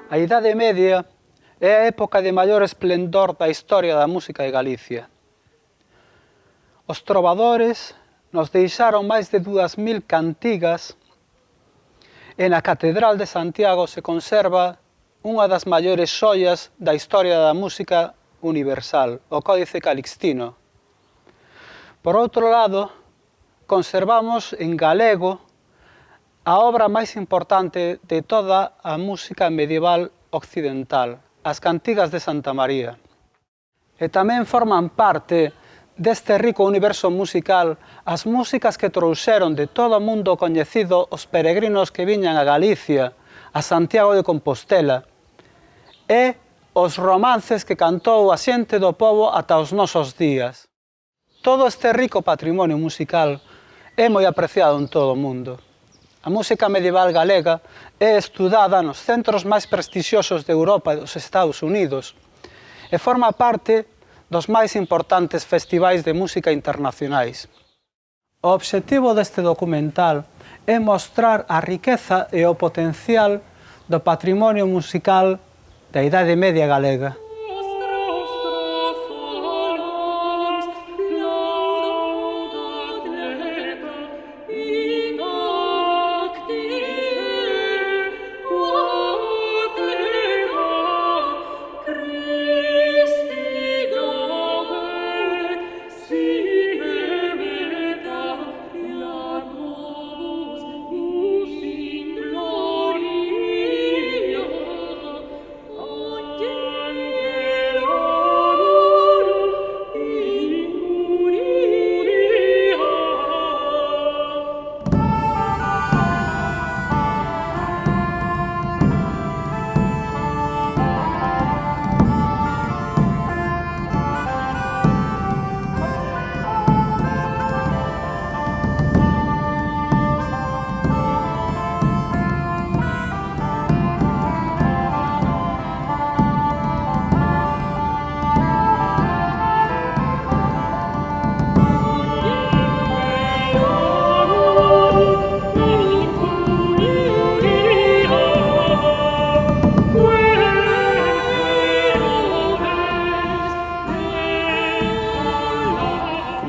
A Idade Media é a época de maior esplendor da historia da música de Galicia. Os trovadores nos deixaron máis de 2000 cantigas e na Catedral de Santiago se conserva unha das maiores xoias da historia da música universal, o Códice Calixtino. Por outro lado, conservamos en galego a obra máis importante de toda a música medieval occidental, as Cantigas de Santa María. E tamén forman parte deste rico universo musical as músicas que trouxeron de todo o mundo coñecido os peregrinos que viñan a Galicia, a Santiago de Compostela, e os romances que cantou a xente do pobo ata os nosos días. Todo este rico patrimonio musical é moi apreciado en todo o mundo. A música medieval galega é estudada nos centros máis prestixiosos de Europa e dos Estados Unidos e forma parte dos máis importantes festivais de música internacionais. O obxectivo deste documental é mostrar a riqueza e o potencial do patrimonio musical da Idade Media galega.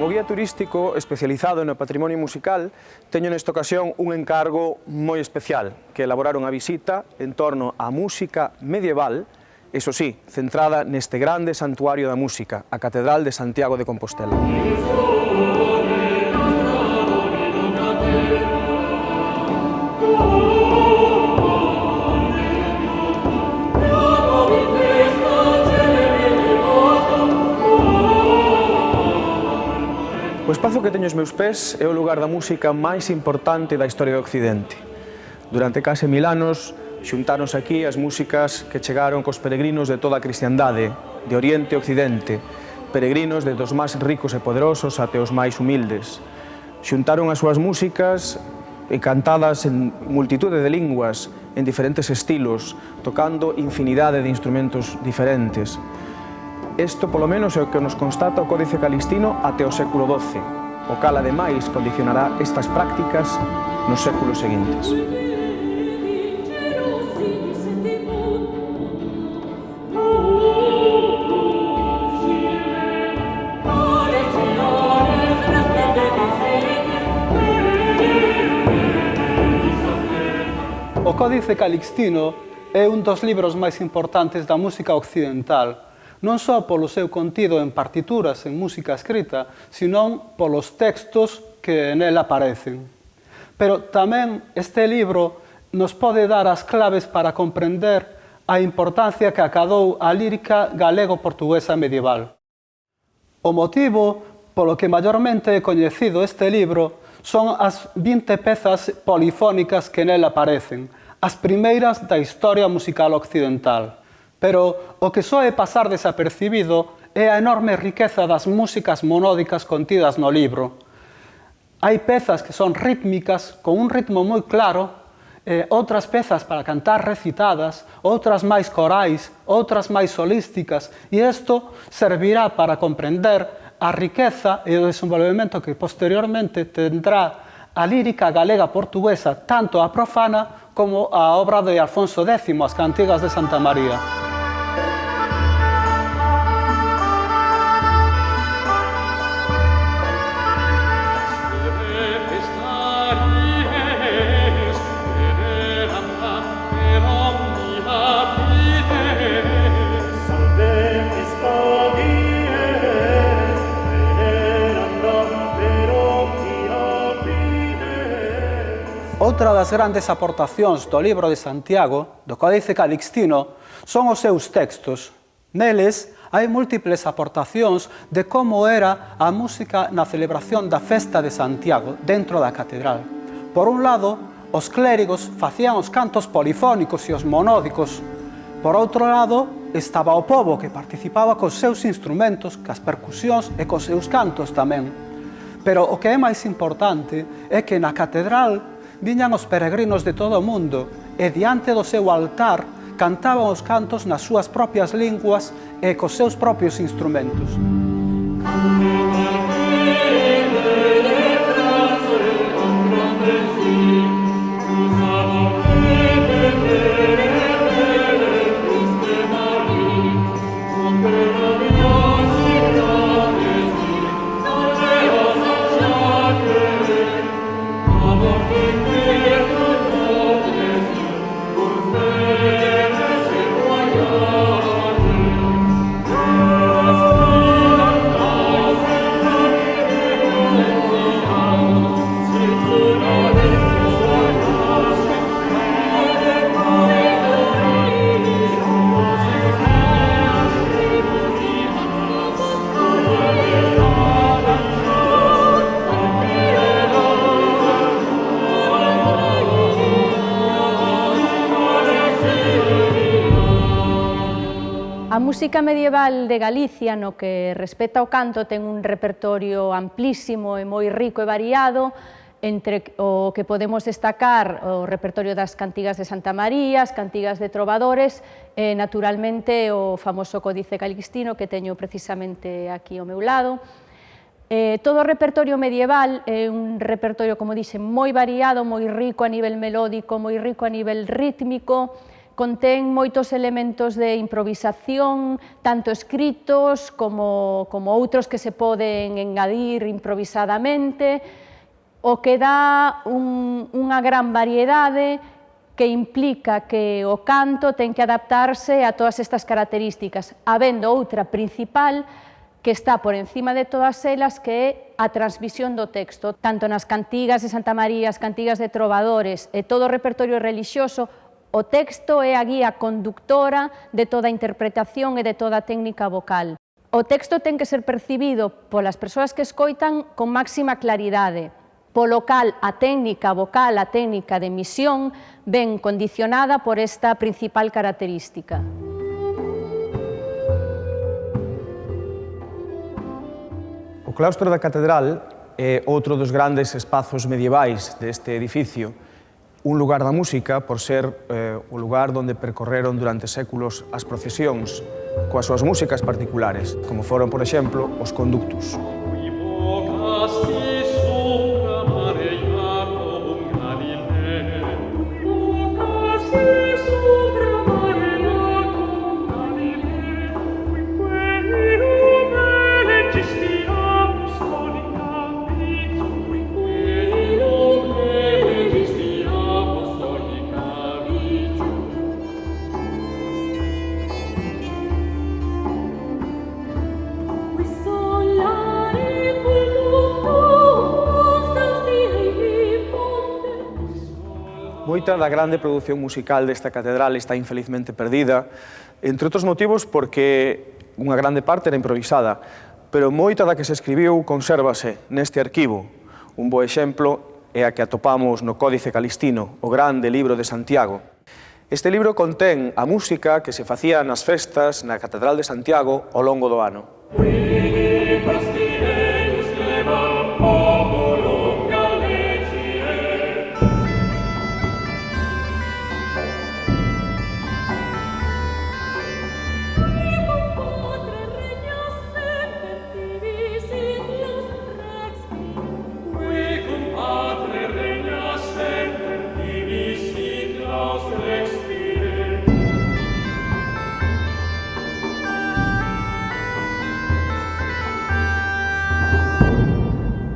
Como guía turístico especializado no patrimonio musical, teño nesta ocasión un encargo moi especial, que elaborar unha visita en torno á música medieval, eso sí, centrada neste grande santuario da música, a Catedral de Santiago de Compostela. O espazo que teño aos meus pés é o lugar da música máis importante da historia do Occidente. Durante case 1000 anos, xuntáronse aquí as músicas que chegaron cos peregrinos de toda a cristiandade, de Oriente e Occidente, peregrinos desde os máis ricos e poderosos até os máis humildes. Xuntaron as súas músicas e cantadas en multitude de linguas, en diferentes estilos, tocando infinidade de instrumentos diferentes. Isto, polo menos, é o que nos constata o Códice Calixtino até o século XII, o cal, ademais, condicionará estas prácticas nos séculos seguintes. O Códice Calixtino é un dos libros máis importantes da música occidental, non só polo seu contido en partituras, en música escrita, senón polos textos que nela aparecen. Pero tamén este libro nos pode dar as claves para comprender a importancia que acadou a lírica galego-portuguesa medieval. O motivo polo que maiormente é coñecido este libro son as 20 pezas polifónicas que nela aparecen, as primeiras da historia musical occidental. Pero o que soe pasar desapercibido é a enorme riqueza das músicas monódicas contidas no libro. Hai pezas que son rítmicas, con un ritmo moi claro, outras pezas para cantar recitadas, outras máis corais, outras máis solísticas, e isto servirá para comprender a riqueza e o desenvolvemento que posteriormente tendrá a lírica galega portuguesa, tanto a profana como a obra de Alfonso X, as Cantigas de Santa María. Outra das grandes aportacións do libro de Santiago, do Códice Calixtino, son os seus textos. Neles hai múltiples aportacións de como era a música na celebración da festa de Santiago dentro da catedral. Por un lado, os clérigos facían os cantos polifónicos e os monódicos. Por outro lado, estaba o pobo que participaba cos seus instrumentos, cas percusións e cos seus cantos tamén. Pero o que é máis importante é que na catedral viñan os peregrinos de todo o mundo e diante do seu altar cantaban os cantos nas súas propias linguas e cos seus propios instrumentos. A música medieval de Galicia, no que respecta ao canto, ten un repertorio amplísimo e moi rico e variado, entre o que podemos destacar o repertorio das cantigas de Santa María, as cantigas de trovadores e, naturalmente, o famoso Códice Calixtino, que teño precisamente aquí ao meu lado. Todo o repertorio medieval é un repertorio, como dixe, moi variado, moi rico a nivel melódico, moi rico a nivel rítmico, contén moitos elementos de improvisación, tanto escritos como outros que se poden engadir improvisadamente, o que dá unha gran variedade que implica que o canto ten que adaptarse a todas estas características, habendo outra principal que está por encima de todas elas, que é a transmisión do texto, tanto nas cantigas de Santa María, as cantigas de trovadores e todo o repertorio relixioso. O texto é a guía conductora de toda a interpretación e de toda a técnica vocal. O texto ten que ser percibido polas persoas que escoitan con máxima claridade. Polo cal, a técnica vocal, a técnica de emisión, ven condicionada por esta principal característica. O claustro da catedral é outro dos grandes espazos medievais deste edificio, un lugar da música por ser o lugar onde percorreron durante séculos as procesións coas súas músicas particulares, como foron, por exemplo, os conductus. Moita da grande produción musical desta catedral está infelizmente perdida, entre outros motivos porque unha grande parte era improvisada, pero moita da que se escribiu consérvase neste arquivo. Un bo exemplo é a que atopamos no Códice Calixtino, o grande libro de Santiago. Este libro contén a música que se facía nas festas na Catedral de Santiago ao longo do ano.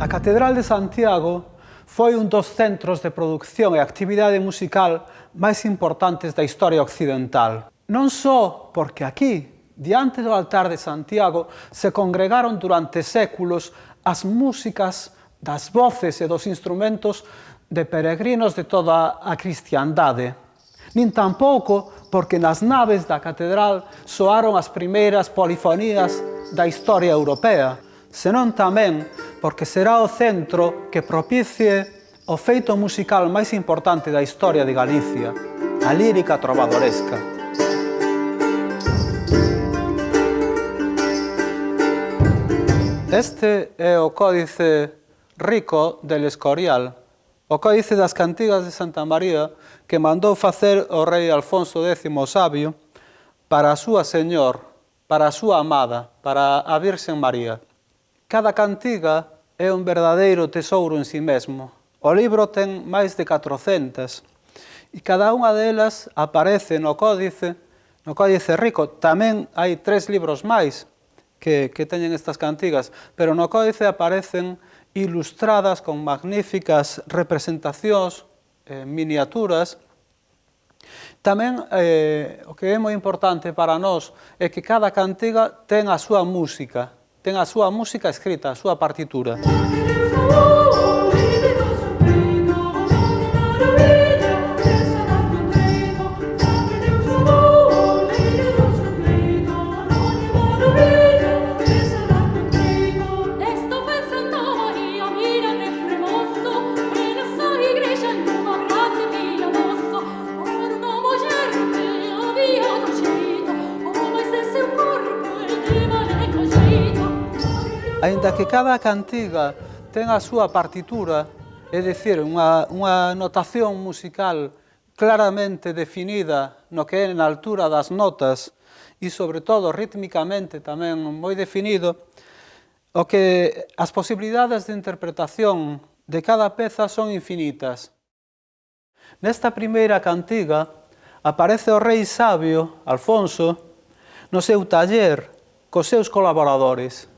A Catedral de Santiago foi un dos centros de produción e actividade musical máis importantes da historia occidental. Non só porque aquí, diante do altar de Santiago, se congregaron durante séculos as músicas das voces e dos instrumentos de peregrinos de toda a cristiandade, nin tampouco porque nas naves da catedral soaron as primeiras polifonías da historia europea, senón tamén porque será o centro que propicie o feito musical máis importante da historia de Galicia, a lírica trovadoresca. Este é o Códice Rico del Escorial, o Códice das Cantigas de Santa María que mandou facer o rei Alfonso X o Sabio para a súa Señor, para a súa amada, para a Virxen María. Cada cantiga é un verdadeiro tesouro en si mesmo. O libro ten máis de 400 e cada unha delas aparece no Códice Rico. Tamén hai 3 libros máis que teñen estas cantigas, pero no Códice aparecen ilustradas con magníficas representacións, miniaturas. Tamén o que é moi importante para nós é que cada cantiga ten a súa música escrita, a súa partitura. Aínda que cada cantiga ten a súa partitura, é dicir, unha notación musical claramente definida no que é na altura das notas e, sobre todo, rítmicamente tamén moi definido, o que as posibilidades de interpretación de cada peza son infinitas. Nesta primeira cantiga aparece o rei sabio, Alfonso, no seu taller cos seus colaboradores.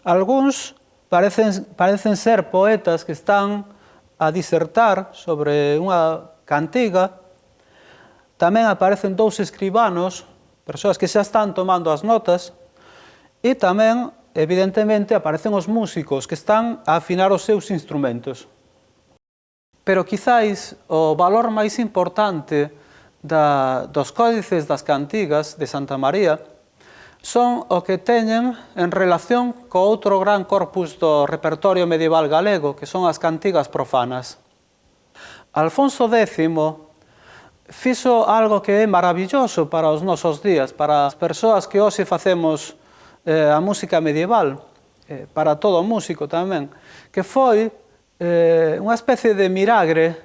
Algúns parecen ser poetas que están a disertar sobre unha cantiga. Tamén aparecen 2 escribanos, persoas que xa están tomando as notas, e tamén, evidentemente, aparecen os músicos que están a afinar os seus instrumentos. Pero quizáis o valor máis importante dos códices das cantigas de Santa María son o que teñen en relación co outro gran corpus do repertorio medieval galego, que son as cantigas profanas. Alfonso X fixo algo que é maravilloso para os nosos días, para as persoas que hoxe facemos a música medieval, para todo músico tamén, que foi unha especie de milagre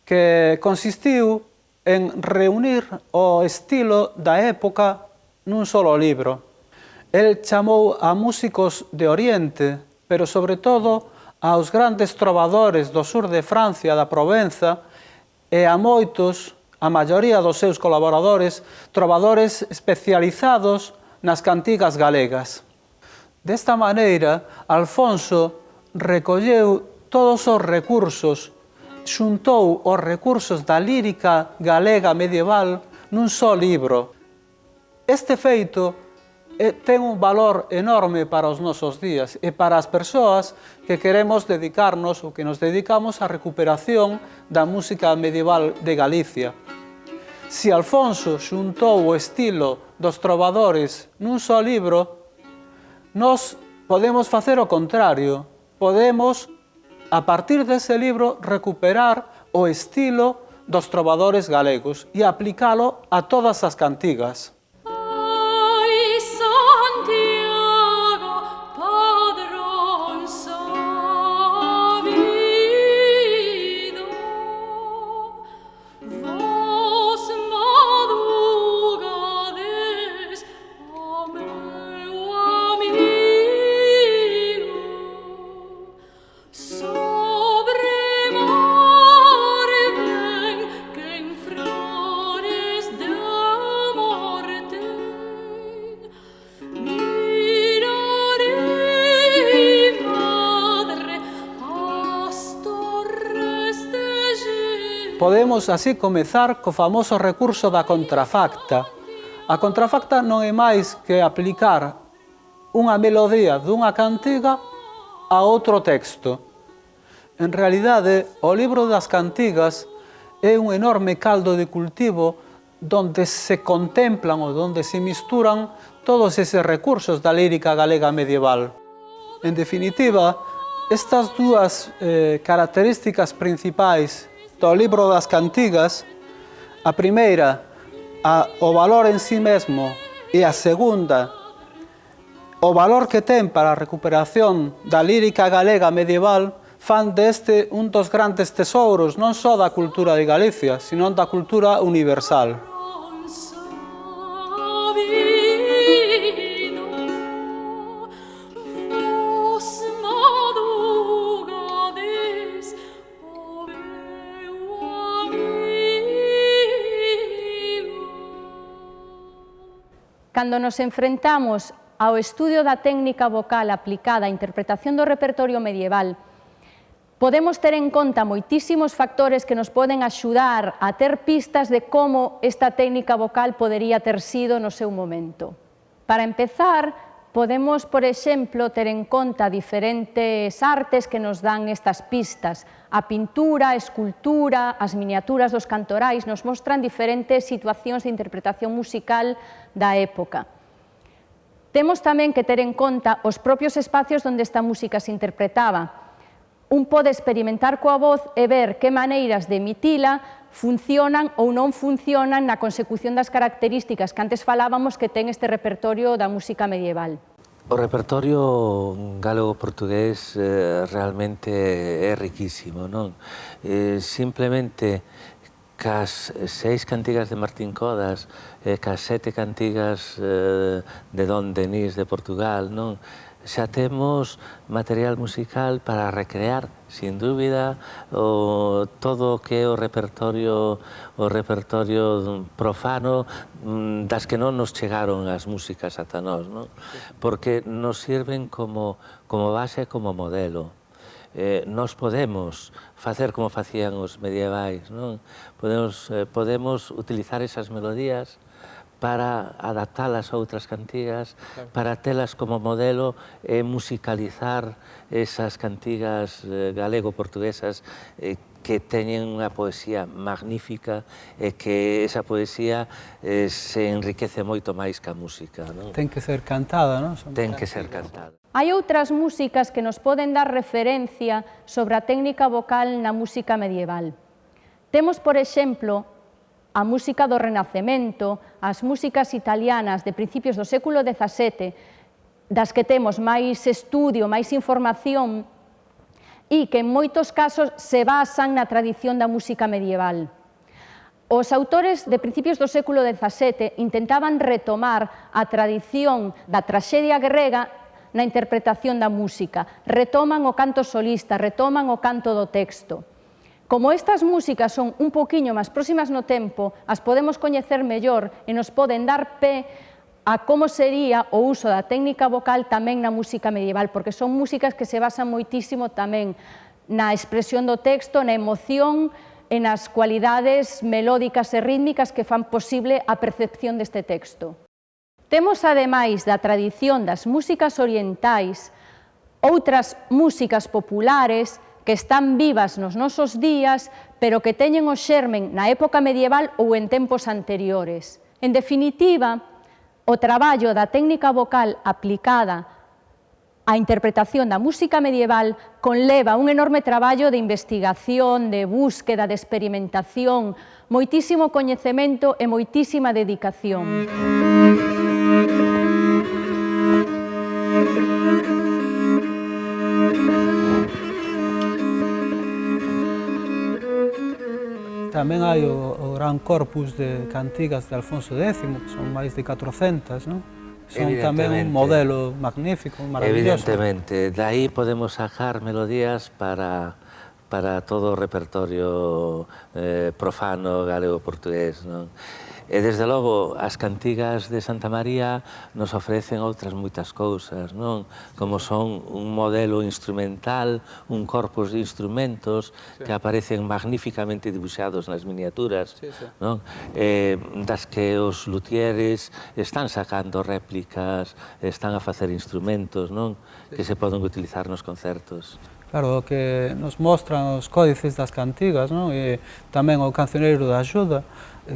que consistiu en reunir o estilo da época nun solo libro. El chamou a músicos de Oriente, pero sobre todo aos grandes trovadores do sur de Francia, da Provenza, e a moitos, a maioría dos seus colaboradores, trovadores especializados nas cantigas galegas. Desta maneira, Alfonso recolleu todos os recursos, xuntou os recursos da lírica galega medieval nun só libro. Este feito ten un valor enorme para os nosos días e para as persoas que queremos dedicarnos ou que nos dedicamos á recuperación da música medieval de Galicia. Se Alfonso xuntou o estilo dos trovadores nun só libro, nós podemos facer o contrario. Podemos, a partir dese libro, recuperar o estilo dos trovadores galegos e aplicalo a todas as cantigas. Flores de amor podemos así comezar co famoso recurso da contrafacta. A contrafacta non é máis que aplicar unha melodía dunha cantiga a outro texto. En realidade, o libro das cantigas é un enorme caldo de cultivo donde se contemplan ou donde se misturan todos eses recursos da lírica galega medieval. En definitiva, estas dúas características principais do libro das cantigas, a primeira, o valor en sí mesmo, e a segunda, o valor que ten para a recuperación da lírica galega medieval, fan deste un dos grandes tesouros non só da cultura de Galicia, sino da cultura universal. Cando nos enfrentamos ao estudio da técnica vocal aplicada á interpretación do repertorio medieval, podemos ter en conta moitísimos factores que nos poden axudar a ter pistas de como esta técnica vocal podería ter sido no seu momento. Para empezar, podemos, por exemplo, ter en conta diferentes artes que nos dan estas pistas. A pintura, a escultura, as miniaturas dos cantorais nos mostran diferentes situacións de interpretación musical da época. Temos tamén que ter en conta os propios espacios onde esta música se interpretaba. Un pode experimentar coa voz e ver que maneiras de emitila funcionan ou non funcionan na consecución das características que antes falábamos que ten este repertorio da música medieval. O repertorio galego-portugués realmente é riquísimo, non? Simplemente cas 6 cantigas de Martín Codas e cas 7 cantigas de Don Denis de Portugal, non? Xa temos material musical para recrear, sin dúbida, todo o que é o repertorio profano das que non nos chegaron as músicas ata nós, non? Porque nos sirven como base, como modelo. Nós podemos facer como facían os medievais, non? Podemos utilizar esas melodías para adaptalas a outras cantigas, para telas como modelo e musicalizar esas cantigas galego-portuguesas que teñen unha poesía magnífica e que esa poesía se enriquece moito máis que a música, non? Ten que ser cantada, non? Ten que ser cantada. Hai outras músicas que nos poden dar referencia sobre a técnica vocal na música medieval. Temos, por exemplo, a música do Renacemento, as músicas italianas de principios do século XVII, das que temos máis estudio, máis información, e que en moitos casos se basan na tradición da música medieval. Os autores de principios do século XVII intentaban retomar a tradición da traxedia grega na interpretación da música, retoman o canto solista, retoman o canto do texto. Como estas músicas son un poquinho máis próximas no tempo, as podemos coñecer mellor e nos poden dar pé a como sería o uso da técnica vocal tamén na música medieval, porque son músicas que se basan moitísimo tamén na expresión do texto, na emoción e nas cualidades melódicas e rítmicas que fan posible a percepción deste texto. Temos, ademais da tradición das músicas orientais, outras músicas populares que están vivas nos nosos días, pero que teñen o xermen na época medieval ou en tempos anteriores. En definitiva, o traballo da técnica vocal aplicada á interpretación da música medieval conleva un enorme traballo de investigación, de búsqueda, de experimentación, moitísimo coñecemento e moitísima dedicación. Tamén hai o gran corpus de cantigas de Alfonso X, que son máis de 400, non? Son tamén un modelo magnífico, maravilloso. Evidentemente, de aí podemos sacar melodías para para todo o repertorio profano galego-portugués, non? E, desde logo, as cantigas de Santa María nos ofrecen outras moitas cousas, non? Como son un modelo instrumental, un corpus de instrumentos que aparecen magníficamente dibuixados nas miniaturas, non? Das que os luthieres están sacando réplicas, están a facer instrumentos, non? Que se poden utilizar nos concertos. Claro, o que nos mostran os códices das cantigas, non? E tamén o cancioneiro da Axuda,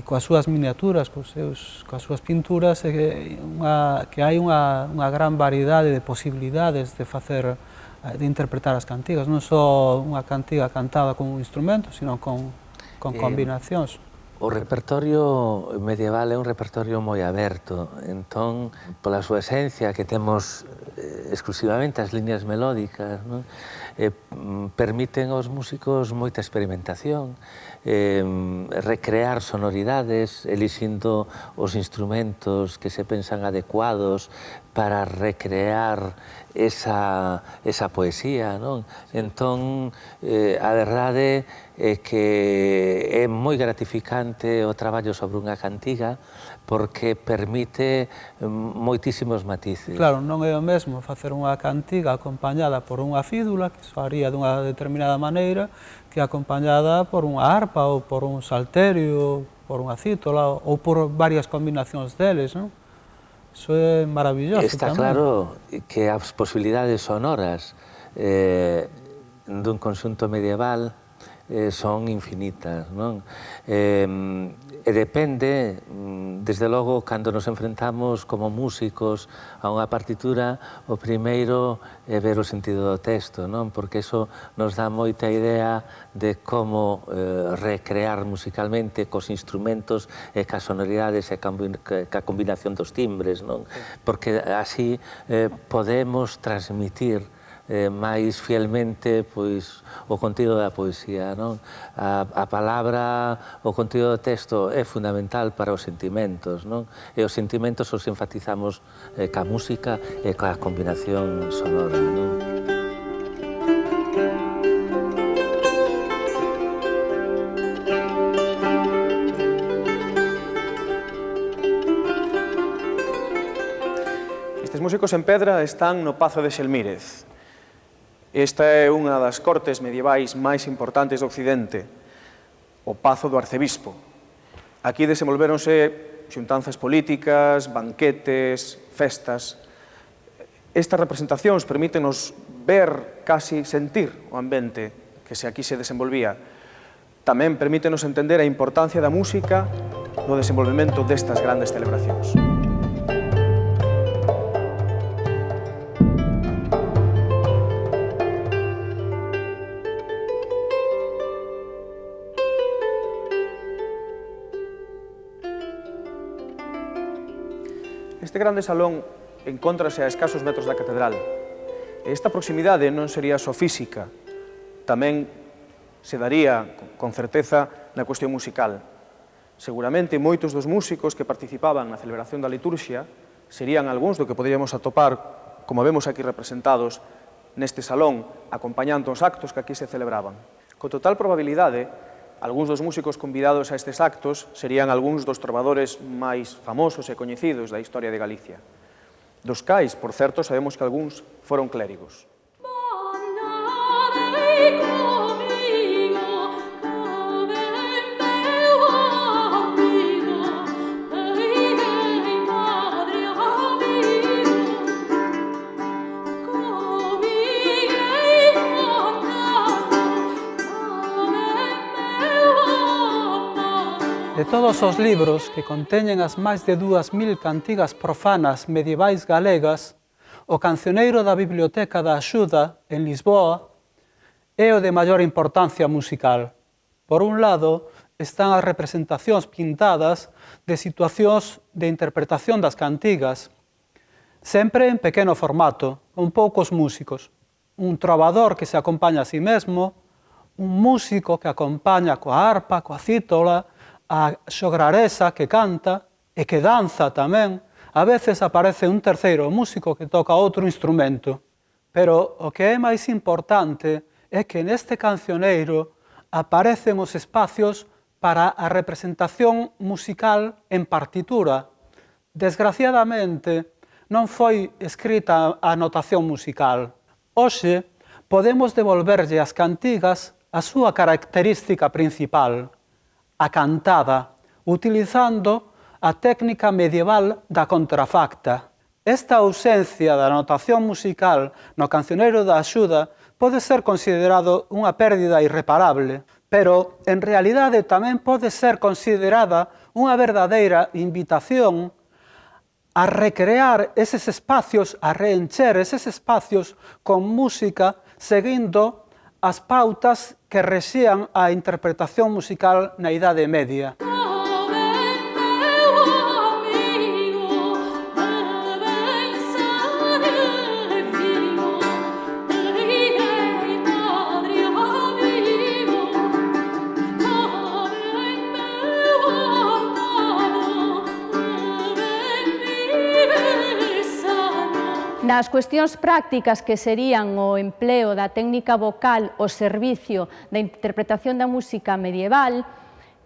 coas súas miniaturas, coas súas pinturas, que hai unha gran variedade de posibilidades de facer, de interpretar as cantigas, non só unha cantiga cantada con un instrumento, sino con combinacións. O repertorio medieval é un repertorio moi aberto, entón, pola súa esencia, que temos exclusivamente as liñas melódicas, non? Permiten aos músicos moita experimentación, recrear sonoridades, elixindo os instrumentos que se pensan adecuados para recrear esa poesía, non? Entón, a verdade é que é moi gratificante o traballo sobre unha cantiga, porque permite moitísimos matices. Claro, non é o mesmo facer unha cantiga acompañada por unha fídula, que soaría dunha determinada maneira, que acompañada por unha arpa, ou por un salterio, por unha cítola, ou por varias combinacións deles, non? Iso é maravilloso tamén. Está claro que as posibilidades sonoras dun conxunto medieval son infinitas, non? E depende, desde logo, cando nos enfrentamos como músicos a unha partitura, o primeiro é ver o sentido do texto, non? Porque iso nos dá moita idea de como recrear musicalmente cos instrumentos e cas sonoridades e ca combinación dos timbres, non? Porque así podemos transmitir máis fielmente pois o contido da poesía, non? A palabra, o contido do texto é fundamental para os sentimentos, non? E os sentimentos os enfatizamos ca música e ca combinación sonora, non? Estes músicos en pedra están no Pazo de Xelmírez. Esta é unha das cortes medievais máis importantes do Occidente, o Pazo do Arcebispo. Aquí desenvolvéronse xuntanzas políticas, banquetes, festas. Estas representacións permítenos ver, casi sentir o ambiente que aquí se desenvolvía. Tamén permítenos entender a importancia da música no desenvolvemento destas grandes celebracións. Este grande salón encóntrase a escasos metros da catedral. Esta proximidade non sería só física, tamén se daría con certeza na cuestión musical. Seguramente moitos dos músicos que participaban na celebración da liturxia serían algúns do que poderíamos atopar, como vemos aquí representados, neste salón, acompañando os actos que aquí se celebraban. Con total probabilidade, algúns dos músicos convidados a estes actos serían algúns dos trovadores máis famosos e coñecidos da historia de Galicia. Dos cais, por certo, sabemos que algúns foron clérigos. De todos os libros que conteñen as máis de 2000 cantigas profanas medievais galegas, o cancioneiro da Biblioteca da Axuda, en Lisboa, é o de maior importancia musical. Por un lado, están as representacións pintadas de situacións de interpretación das cantigas, sempre en pequeno formato, con poucos músicos. Un trovador que se acompaña a si mesmo, un músico que acompaña coa arpa, coa cítola, a xograresa que canta e que danza tamén. A veces aparece un terceiro músico que toca outro instrumento. Pero o que é máis importante é que neste cancioneiro aparecen os espacios para a representación musical en partitura. Desgraciadamente, non foi escrita a notación musical. Hoxe, podemos devolverlle ás cantigas a súa característica principal, a cantada, utilizando a técnica medieval da contrafacta. Esta ausencia da notación musical no cancioneiro da axuda pode ser considerado unha pérdida irreparable, pero, en realidade, tamén pode ser considerada unha verdadeira invitación a recrear eses espacios, a reencher eses espacios con música seguindo as pautas que rexían a interpretación musical na Idade Media. Nas cuestións prácticas que serían o empleo da técnica vocal ao servicio da interpretación da música medieval,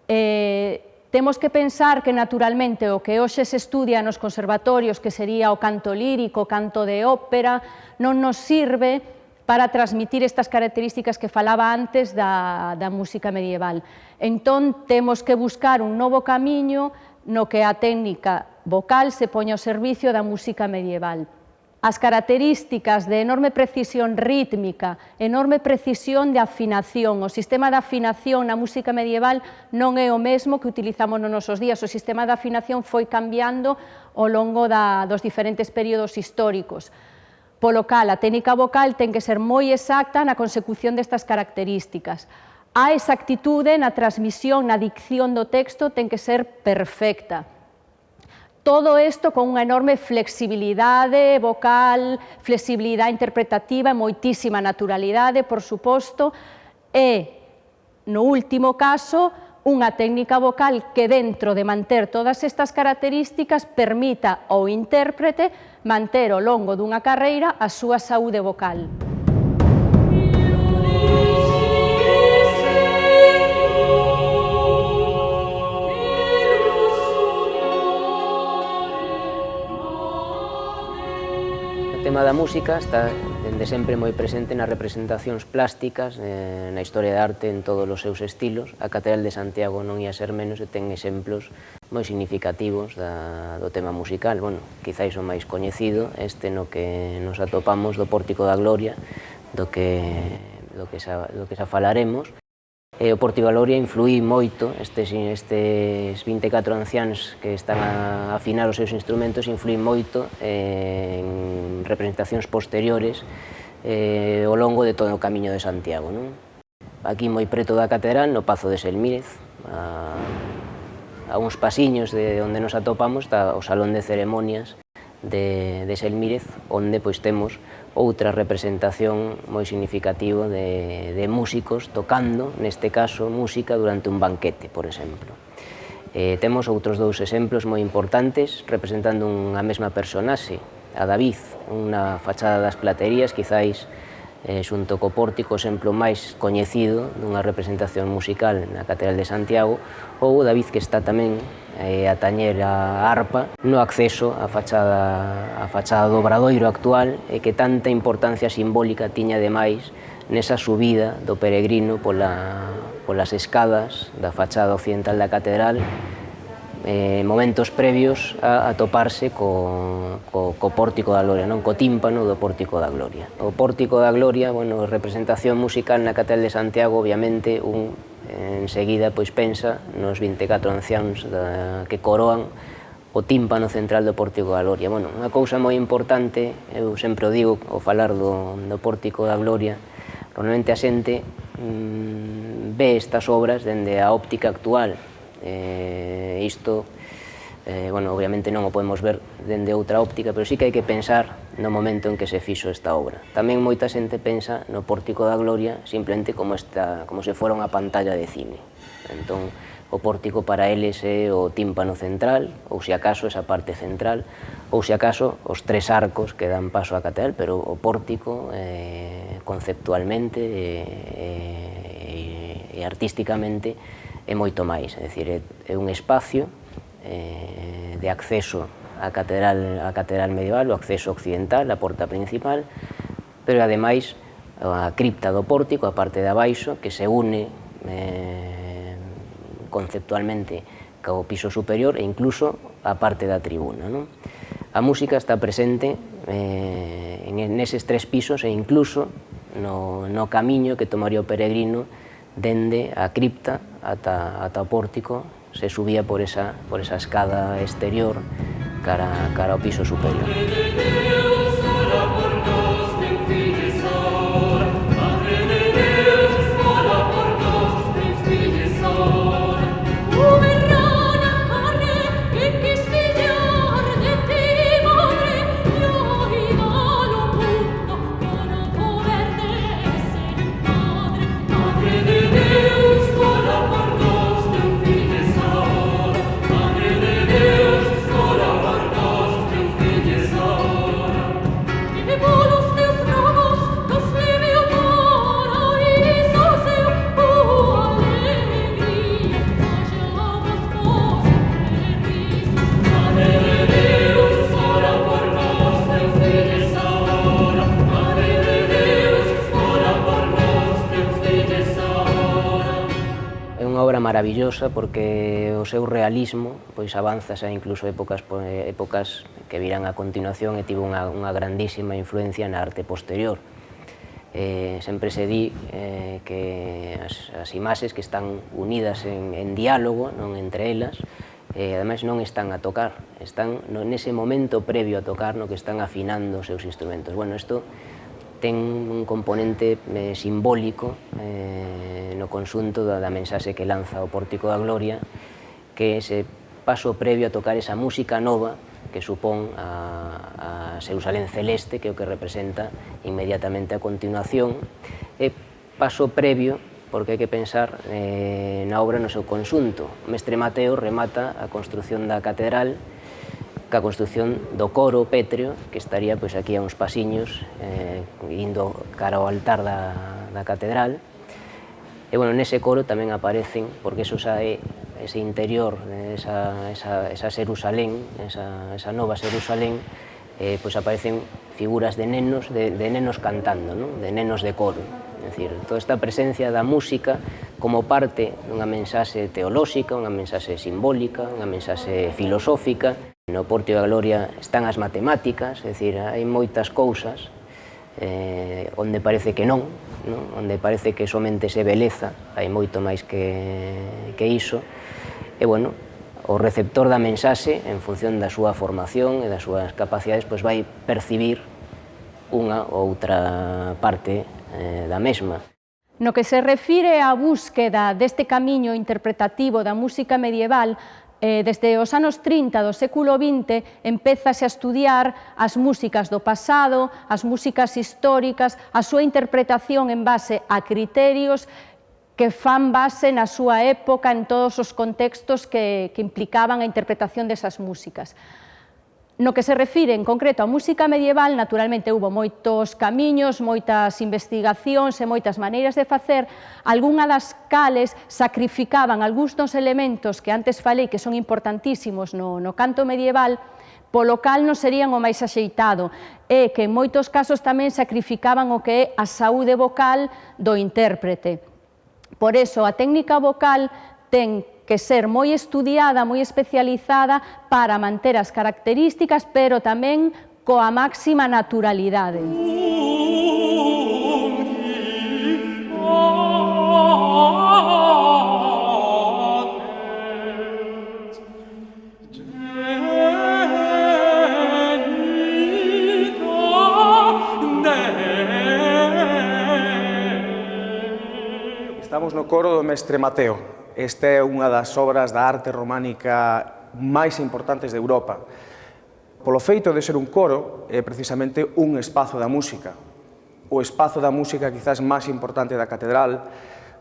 temos que pensar que naturalmente o que hoxe se estudia nos conservatorios, que sería o canto lírico, o canto de ópera, non nos sirve para transmitir estas características que falaba antes da música medieval. Entón, temos que buscar un novo camiño no que a técnica vocal se poña ao servicio da música medieval. As características de enorme precisión rítmica, enorme precisión de afinación. O sistema de afinación na música medieval non é o mesmo que utilizamos nos nosos días. O sistema de afinación foi cambiando ao longo dos diferentes períodos históricos. Polo cal, a técnica vocal ten que ser moi exacta na consecución destas características. A exactitude na transmisión, na dicción do texto, ten que ser perfecta. Todo isto con unha enorme flexibilidade vocal, flexibilidade interpretativa e moitísima naturalidade, por suposto, e, no último caso, unha técnica vocal que, dentro de manter todas estas características, permita ao intérprete manter ao longo dunha carreira a súa saúde vocal. O tema da música está dende sempre moi presente nas representacións plásticas, na historia da arte en todos os seus estilos. A Catedral de Santiago non ia ser menos e ten exemplos moi significativos do tema musical. Bueno, quizáis o máis coñecido, este no que nos atopamos do Pórtico da Gloria, do que xa falaremos. O Pórtico da Gloria influí moito, estes 24 anciáns que están a afinar os seus instrumentos, influí moito en representacións posteriores ao longo de todo o Camiño de Santiago. Aquí moi preto da catedral, no Pazo de Selmírez, a uns pasiños de onde nos atopamos, está o Salón de Ceremonias de Selmírez, onde temos outra representación moi significativa de músicos tocando, neste caso, música durante un banquete, por exemplo. Temos outros dous exemplos moi importantes representando unha mesma personaxe, a David, unha fachada das Platerías, quizáis xunto co pórtico o exemplo máis coñecido dunha representación musical na Catedral de Santiago, ou o David que está tamén a tañer a arpa no acceso á fachada do Obradoiro actual, e que tanta importancia simbólica tiña ademais nesa subida do peregrino polas escadas da fachada occidental da catedral, momentos previos a toparse co Pórtico da Gloria, non co tímpano do Pórtico da Gloria. O Pórtico da Gloria, bueno, representación musical na Catedral de Santiago, obviamente, enseguida pensa nos 24 anciáns que coroan o tímpano central do Pórtico da Gloria. Bueno, unha cousa moi importante, eu sempre o digo ao falar do Pórtico da Gloria, normalmente a xente ve estas obras dende a óptica actual. Isto, bueno, obviamente non o podemos ver dende outra óptica, pero sí que hai que pensar no momento en que se fixo esta obra. Tamén moita xente pensa no Pórtico da Gloria simplemente como se fora unha pantalla de cine. Entón, o pórtico para eles é o tímpano central, ou se acaso esa parte central, ou se acaso os tres arcos que dan paso á catedral, pero o pórtico conceptualmente e artísticamente é moito máis, é dicir, é un espacio de acceso á catedral medieval, o acceso occidental, a porta principal, pero ademais a cripta do pórtico, a parte de abaixo, que se une conceptualmente co piso superior e incluso a parte da tribuna. A música está presente neses tres pisos e incluso no camiño que tomaría o peregrino dende a cripta ata o pórtico, se subía por esa escada exterior cara ao piso superior. Maravillosa porque o seu realismo pois avanza xa incluso épocas que virán a continuación e tivo unha grandísima influencia na arte posterior. Sempre se di que as imaxes que están unidas en diálogo, non entre elas, ademais non están a tocar, están nese momento previo a tocar no que están afinando os seus instrumentos. Bueno, isto ten un componente simbólico no conxunto da mensaxe que lanza o Pórtico da Gloria, que é ese paso previo a tocar esa música nova que supón a Xerusalén celeste, que é o que representa inmediatamente a continuación, e paso previo porque hai que pensar na obra no seu conxunto. O mestre Mateo remata a construción da catedral ca construción do coro pétreo, que estaría pois aquí a uns pasiños indo cara ao altar da catedral. E, bueno, nese coro tamén aparecen, porque eso xa é ese interior, esa Xerusalén, esa nova Xerusalén, pois aparecen figuras de nenos cantando, de nenos de coro. É dicir, toda esta presencia da música como parte dunha mensaxe teolóxica, unha mensaxe simbólica, unha mensaxe filosófica. No Pórtico da Gloria están as matemáticas, é dicir, hai moitas cousas onde parece que non, onde parece que somente se beleza, hai moito máis que iso, e, bueno, o receptor da mensaxe, en función da súa formación e das súas capacidades, pois vai percibir unha ou outra parte da mesma. No que se refire á búsqueda deste camiño interpretativo da música medieval, desde os anos 30 do século XX empézase a estudiar as músicas do pasado, as músicas históricas, a súa interpretación en base a criterios que fan base na súa época en todos os contextos que implicaban a interpretación desas músicas. No que se refire en concreto á música medieval, naturalmente houve moitos camiños, moitas investigacións e moitas maneiras de facer, algunha das cales sacrificaban algúns dos elementos que antes falei que son importantísimos no canto medieval, polo cal non serían o máis axeitado, e que en moitos casos tamén sacrificaban o que é a saúde vocal do intérprete. Por eso, a técnica vocal ten que ser moi estudiada, moi especializada para manter as características, pero tamén coa máxima naturalidade. Estamos no coro do mestre Mateo. Esta é unha das obras da arte románica máis importantes de Europa. Polo feito de ser un coro, é precisamente un espazo da música. O espazo da música quizás máis importante da catedral,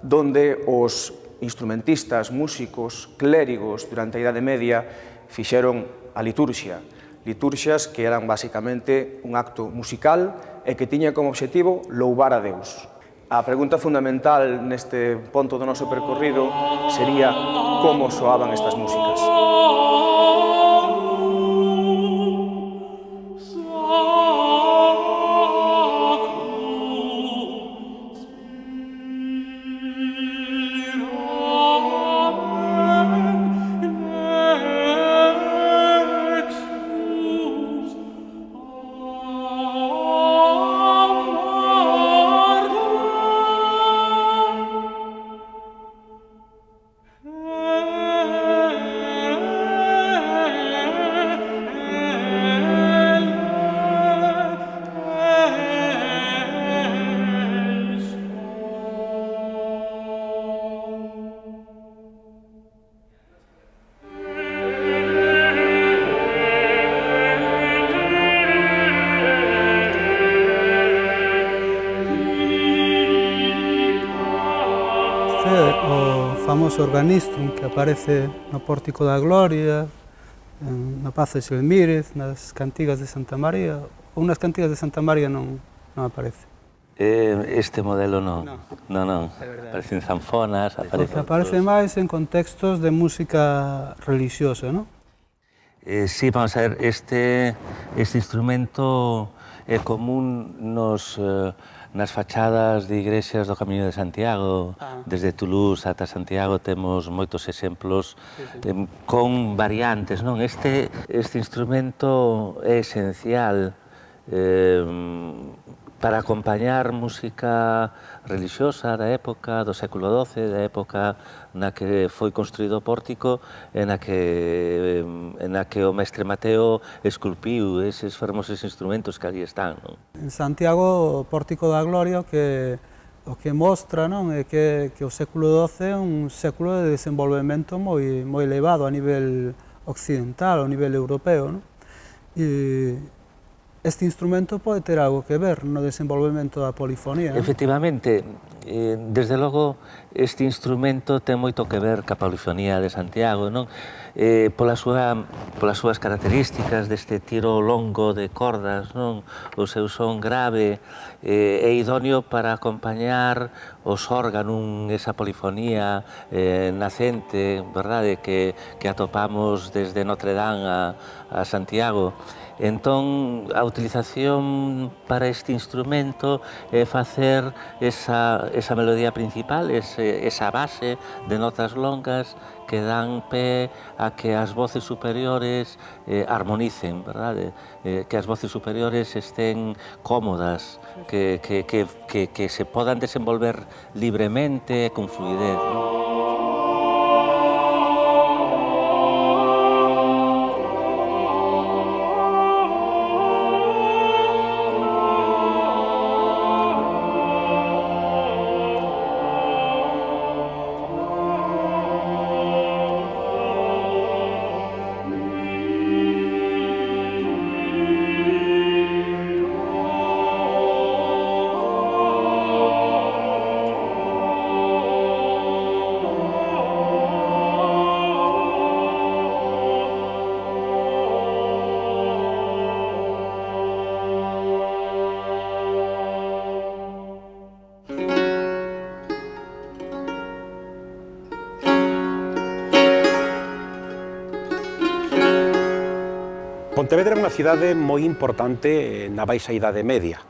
donde os instrumentistas, músicos, clérigos durante a Idade Media fixeron a liturxia. Liturxias que eran basicamente un acto musical e que tiña como obxectivo louvar a Deus. A pregunta fundamental neste punto do noso percorrido sería como soaban estas músicas. O famoso Organistrum que aparece no Pórtico da Gloria, na Pazo de Xelmírez, nas cantigas de Santa María, ou nas cantigas de Santa María non aparece. Este modelo non, aparecen zanfonas, aparece máis en contextos de música religiosa, non? Sí, vamos a ver, este instrumento é común nas fachadas de igrexas do Camiño de Santiago. Desde Toulouse ata Santiago temos moitos exemplos con variantes, non? Este instrumento é esencial para acompañar música religiosa da época do século XII, da época na que foi construído o pórtico e na que o mestre Mateo esculpiu eses fermosos instrumentos que ali están. En Santiago, o Pórtico da Gloria, o que mostra é que o século XII é un século de desenvolvemento moi elevado a nivel occidental, a nivel europeo. Este instrumento pode ter algo que ver no desenvolvemento da polifonía. Efectivamente, desde logo, este instrumento ten moito que ver ca polifonía de Santiago, non? Polas súas características deste tiro longo de cordas, non? O seu son grave é idóneo para acompañar os órganos, esa polifonía nacente, verdade, que atopamos desde Notre Dame a Santiago. Entón, a utilización para este instrumento é facer esa melodía principal, esa base de notas longas que dan pé a que as voces superiores armonicen, verdade? Que as voces superiores estén cómodas, que se podan desenvolver libremente e con fluidez. Pontevedra é unha cidade moi importante na Baixa Idade Media.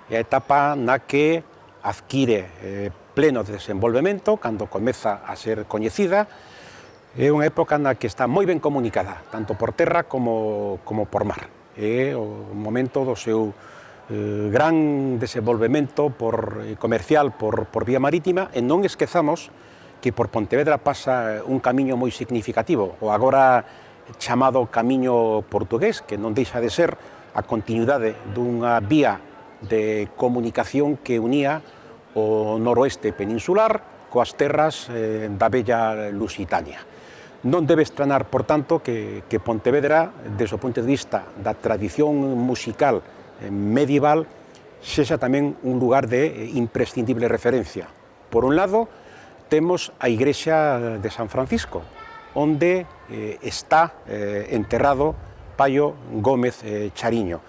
É a etapa na que adquire pleno desenvolvemento, cando comeza a ser coñecida. É unha época na que está moi ben comunicada, tanto por terra como por mar. É o momento do seu gran desenvolvemento comercial por vía marítima, e non esquezamos que por Pontevedra pasa un camiño moi significativo, o agora chamado Camiño Portugués, que non deixa de ser a continuidade dunha vía de comunicación que unía o noroeste peninsular coas terras da bella Lusitania. Non debe estranar, por tanto, que Pontevedra, desde o punto de vista da tradición musical medieval, sexa tamén un lugar de imprescindible referencia. Por un lado, temos a igrexa de San Francisco, onde está enterrado Paio Gómez Chariño.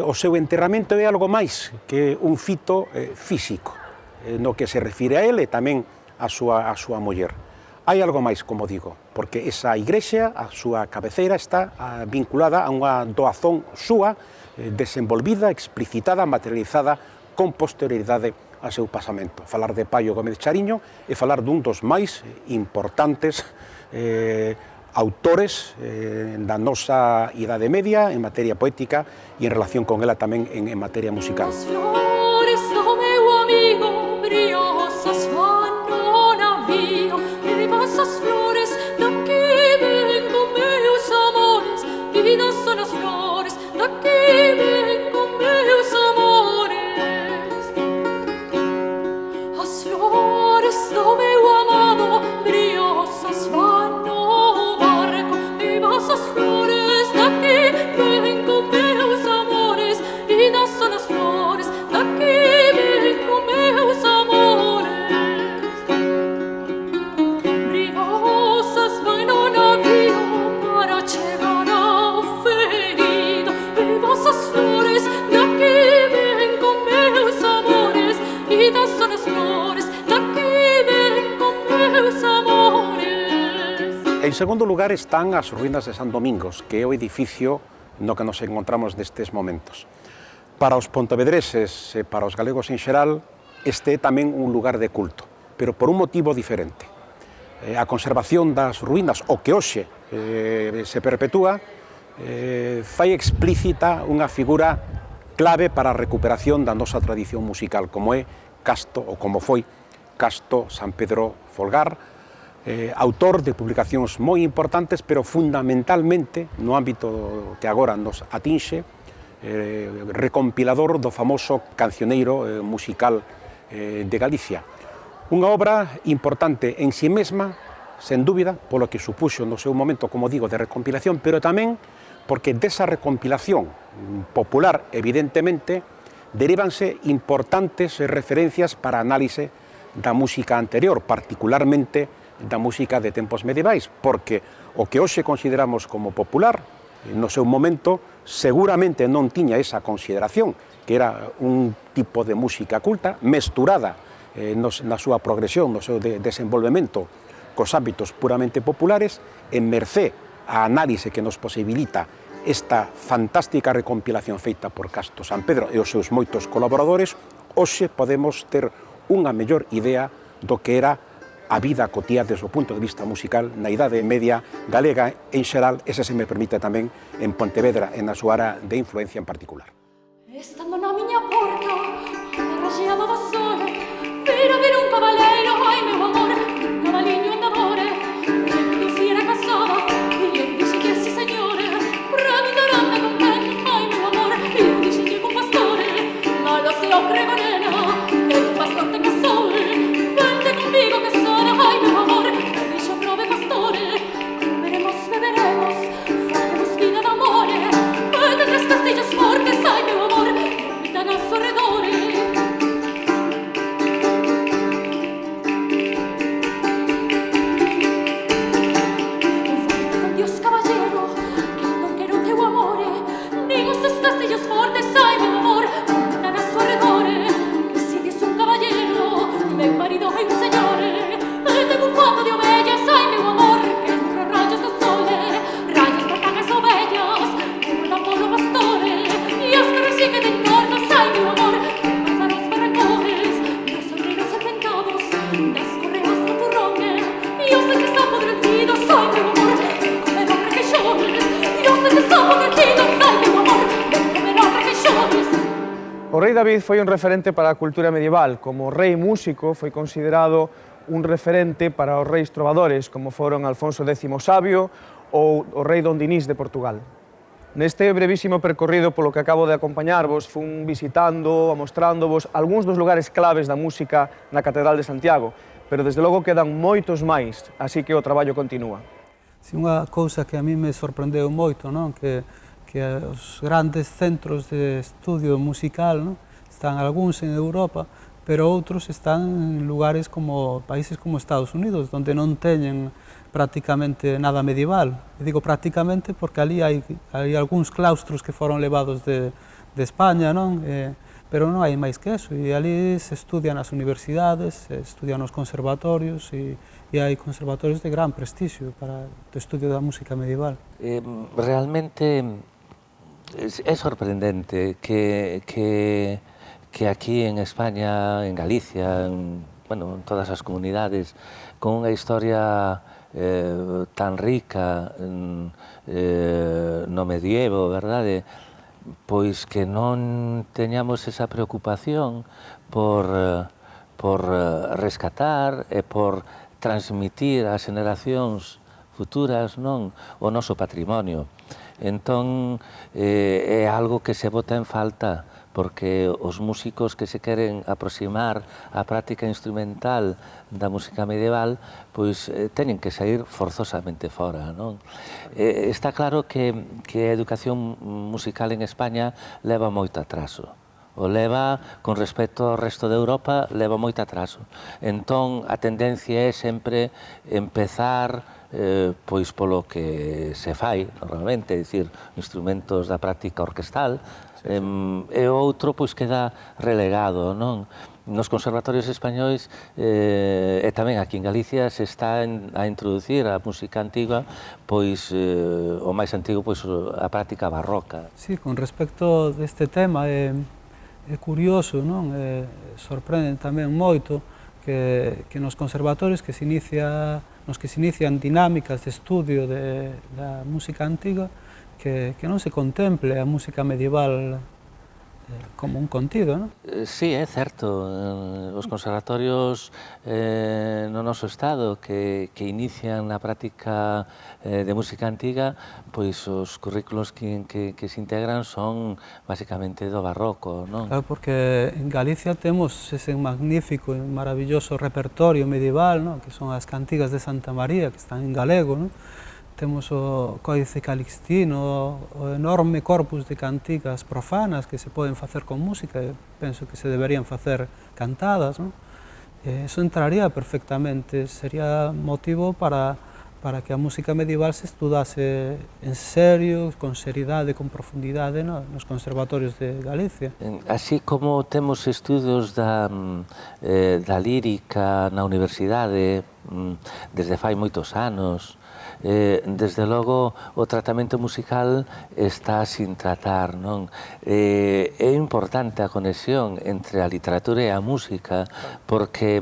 O seu enterramento é algo máis que un fito físico, no que se refire a ele e tamén a súa muller. Hai algo máis, como digo, porque esa igrexa, a súa cabeceira, está vinculada a unha doazón súa, desenvolvida, explicitada, materializada, con posterioridade a seu pasamento. Falar de Paio Gómez Chariño e falar dun dos máis importantes autores da nosa Idade Media en materia poética e en relación con ela tamén en materia musical. As flores do meu amigo briosas van no navío, e vosas flores daqui vengo meus amores, vidas son as flores daqui vengo meus amores. As flores do meu amado briosas van no barco, e vosas flores daqui vengo meus amores, vidas son as flores daqui vengo meus amores. Briosas van no navío para chegar ao ferido, e vosas flores daqui vengo meus amores, vidas son as flores daqui vengo meus amores. En segundo lugar están as ruínas de San Domingos, que é o edificio no que nos encontramos nestes momentos. Para os pontevedreses e para os galegos en xeral, este é tamén un lugar de culto, pero por un motivo diferente. A conservación das ruínas, o que hoxe se perpetúa, fai explícita unha figura clave para a recuperación da nosa tradición musical, como é Casto, ou como foi Casto San Pedro Folgar, autor de publicacións moi importantes, pero fundamentalmente, no ámbito que agora nos atinxe, recompilador do famoso cancioneiro musical de Galicia. Unha obra importante en si mesma, sen dúbida, polo que supuxo no seu momento, como digo, de recompilación, pero tamén porque desa recompilación popular, evidentemente, derivanse importantes referencias para análise da música anterior, particularmente da música de tempos medievais, porque o que hoxe consideramos como popular, no seu momento, seguramente non tiña esa consideración, que era un tipo de música culta, mesturada na súa progresión, no seu desenvolvemento cos ámbitos puramente populares, en mercé a análise que nos posibilita esta fantástica recompilación feita por Casto San Pedro e os seus moitos colaboradores, hoxe podemos ter unha mellor idea do que era a vida cotiá desde o punto de vista musical na Idade Media galega en xeral, e se me permite tamén en Pontevedra, en a súa área de influencia en particular. Estando na miña porta, arraxeado do sole, vira vir un cabaleiro, ai meu amor, un cabaliño andadore, que non si era casada, e eu dixenlle si señore, ramitarame con quen, ai meu amor, e eu dixenlle con pastore, malo se o crego nena, que un pastor tenga sole, vente conmigo que sona, ai meu amor, e dixo prove pastore, comeremos, beberemos, faremos vida d'amore, vete tres castillos fortes, ai meu amor, invitan a sorredore. O rei David foi un referente para a cultura medieval. Como rei músico foi considerado un referente para os reis trovadores, como foron Alfonso X Sabio ou o rei Don Dinís de Portugal. Neste brevísimo percorrido polo que acabo de acompañarvos, fun visitando, mostrándovos algúns dos lugares claves da música na Catedral de Santiago, pero desde logo quedan moitos máis, así que o traballo continúa. Unha cousa que a mí me sorprendeu moito, non? Que os grandes centros de estudio musical, non? Están algúns en Europa, pero outros están en lugares como países como Estados Unidos, onde non teñen prácticamente nada medieval. E digo prácticamente porque ali hai algúns claustros que foron levados de España, non? Pero non hai máis que eso, e ali se estudian nas universidades, se estudian nos conservatorios, e hai conservatorios de gran prestixio para o estudio da música medieval. Realmente es sorprendente que aquí en España, en Galicia, en todas as comunidades, con unha historia tan rica no medievo, verdade? Pois que non teñamos esa preocupación por rescatar e por transmitir ás generacións futuras non o noso patrimonio. Entón, é algo que se bota en falta, porque os músicos que se queren aproximar á práctica instrumental da música medieval, pois teñen que sair forzosamente fora, non? Está claro que a educación musical en España leva moito atraso. O leva, con respecto ao resto de Europa, leva moito atraso. Entón, a tendencia é sempre empezar pois polo que se fai normalmente, é dicir, instrumentos da práctica orquestal, e o outro pois queda relegado, non? Nos conservatorios españois e tamén aquí en Galicia se está a introducir a música antigua, pois o máis antigo pois a práctica barroca. Sí, con respecto deste tema é curioso, non? Sorprende tamén moito que nos conservatorios nos que se inician dinámicas de estudio da música antiga, que non se contemple a música medieval como un contido, non? Sí, é certo. Os conservatorios no noso estado que inician a práctica de música antiga, pois os currículos que se integran son basicamente do barroco, non? Claro, porque en Galicia temos ese magnífico e maravilloso repertorio medieval, non? Que son as cantigas de Santa María, que están en galego, non? Temos o Códice Calixtino, o enorme corpus de cantigas profanas que se poden facer con música, e penso que se deberían facer cantadas, non? Eso entraría perfectamente, sería motivo para que a música medieval se estudase en serio, con seriedade, con profundidade nos conservatorios de Galicia. Así como temos estudos da lírica na universidade desde fai moitos anos, desde logo o tratamento musical está sin tratar, non? É importante a conexión entre a literatura e a música porque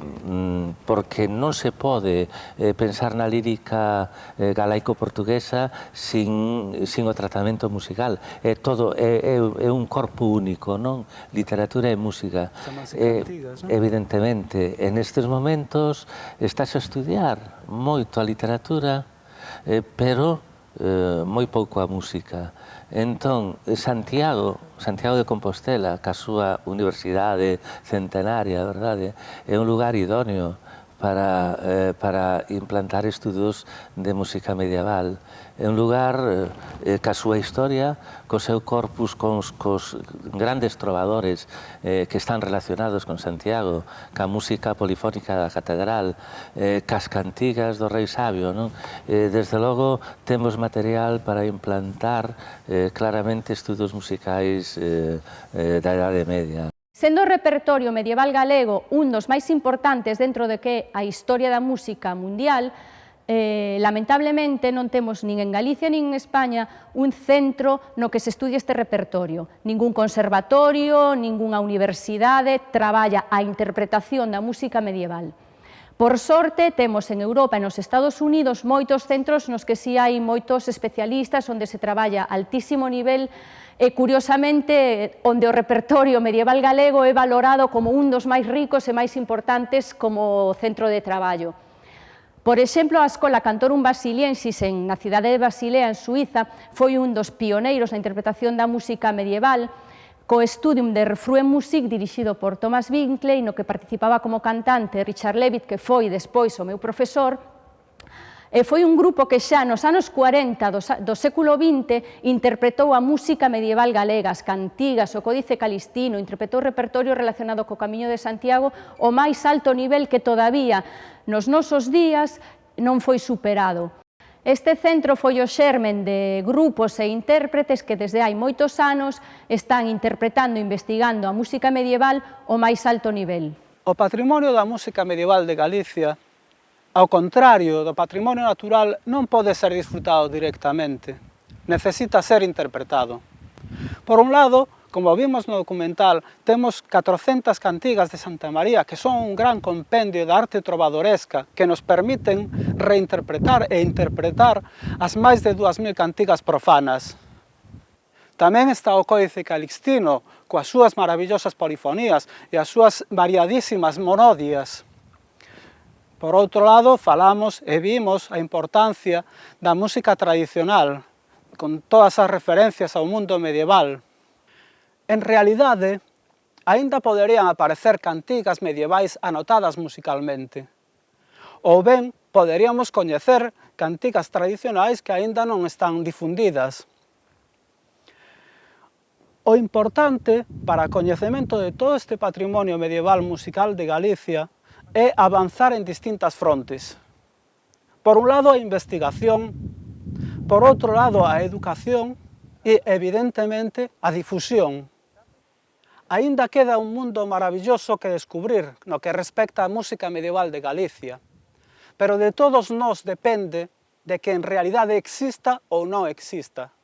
non se pode pensar na lírica galaico-portuguesa sin o tratamento musical. É un corpo único, non? Literatura e música. Evidentemente, en estes momentos estás a estudiar moito a literatura, pero moi pouco a música. Entón, Santiago de Compostela, ca súa universidade centenaria, verdade, é un lugar idóneo para implantar estudos de música medieval. É un lugar ca súa historia, co seu corpus, cos grandes trovadores que están relacionados con Santiago, ca música polifónica da catedral, cas cantigas do Rei Sabio, non? Desde logo, temos material para implantar claramente estudos musicais da Idade Media. Sendo o repertorio medieval galego un dos máis importantes dentro de que a historia da música mundial, lamentablemente non temos nin en Galicia nin en España un centro no que se estudie este repertorio. Ningún conservatorio, ningunha universidade traballa a interpretación da música medieval. Por sorte, temos en Europa e nos Estados Unidos moitos centros nos que si hai moitos especialistas onde se traballa a altísimo nivel e, curiosamente, onde o repertorio medieval galego é valorado como un dos máis ricos e máis importantes como centro de traballo. Por exemplo, a Escola Cantorum Basiliensis na cidade de Basilea, en Suiza, foi un dos pioneiros na interpretación da música medieval, co Studium der Frühen Musik dirixido por Thomas Winkley, no que participaba como cantante Richard Levitt, que foi despois o meu profesor, foi un grupo que xa nos anos 40 do século XX interpretou a música medieval galega, as cantigas, o Códice Calistino, interpretou repertorio relacionado co Camiño de Santiago ao máis alto nivel que todavía nos nosos días non foi superado. Este centro foi o xermen de grupos e intérpretes que desde hai moitos anos están interpretando e investigando a música medieval ao máis alto nivel. O patrimonio da música medieval de Galicia, ao contrario do patrimonio natural, non pode ser disfrutado directamente, necesita ser interpretado. Por un lado, como vimos no documental, temos 400 cantigas de Santa María, que son un gran compendio de arte trovadoresca que nos permiten reinterpretar e interpretar as máis de 2000 cantigas profanas. Tamén está o Códice Calistino, coas súas maravillosas polifonías e as súas variadísimas monodias. Por outro lado, falamos e vimos a importancia da música tradicional, con todas as referencias ao mundo medieval. En realidade, aínda poderían aparecer cantigas medievais anotadas musicalmente. Ou ben, poderíamos coñecer cantigas tradicionais que aínda non están difundidas. O importante para o coñecemento de todo este patrimonio medieval musical de Galicia é avanzar en distintas frontes. Por un lado, a investigación, por outro lado, a educación e, evidentemente, a difusión. Aínda queda un mundo maravilloso que descubrir no que respecta á música medieval de Galicia, pero de todos nós depende de que en realidade exista ou non exista.